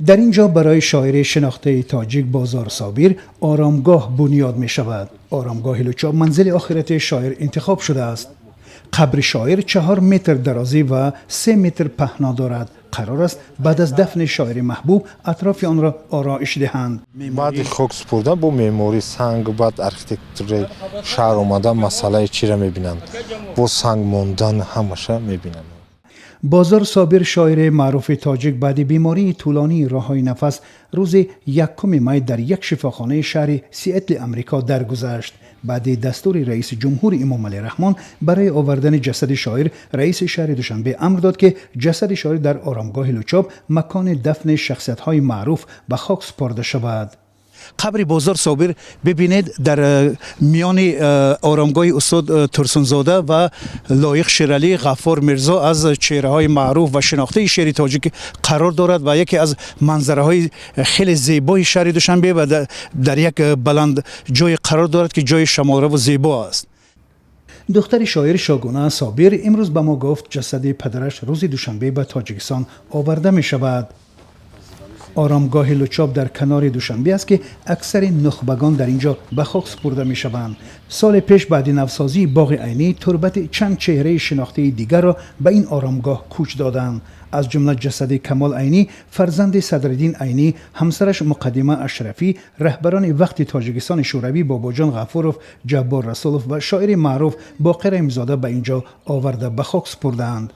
در اینجا برای شاعر شناخته تاجیک بازار صابر آرامگاه بنیاد می شود. آرامگاه لوچاب منزل آخرت شاعر انتخاب شده است. قبر شاعر 4 متر درازی و 3 متر پهنا دارد. قرار است بعد از دفن شاعر محبوب اطراف آن را آرایش دهند. بعد خاک سپردن با معماری سنگ بعد آرکیتکتور شهر اومدن مسئله چی را میبینند با سنگ ماندن همشه میبینند. بازار صابر شاعر معروف تاجیک بعد بیماری طولانی راههای نفس روز 1 می در یک شفاخانه شهر سیاتل امریکا درگذشت. بعد دستور رئیس جمهور امام علی رحمان برای آوردن جسد شاعر، رئیس شهر دوشنبه امر داد که جسد شاعر در آرامگاه لوچاب مکان دفن شخصیت‌های معروف به خاک سپرده شود. قبر بازار صابر ببینید در میان آرامگاه استاد ترسونزاده و لایق شیرعلی غفار میرزا از چهره های معروف و شناخته شهر تاجیک قرار دارد و یکی از منظره های خیلی زیبای شهر دوشنبه و در یک بلند جای قرار دارد که جای شماره و زیبا است. دختر شاعر شاگونه صابر امروز به ما گفت جسد پدرش روز دوشنبه به تاجیکستان آورده می شود. آرامگاه لوچاب در کنار دوشنبه است که اکثر نخبگان در اینجا به خاک سپرده می شوند. سال پیش بعد نوسازی باغ عینی تربت چند چهره شناخته دیگر را به این آرامگاه کوچ دادند. از جمله جسد کمال عینی، فرزند صدرالدین عینی، همسرش مقدمه اشرفی، رهبران وقت تاجیکستان شوروی باباجان غفورов، جبار رسولov و شاعر معروف باقر امزاده به اینجا آورده به خاک سپردند.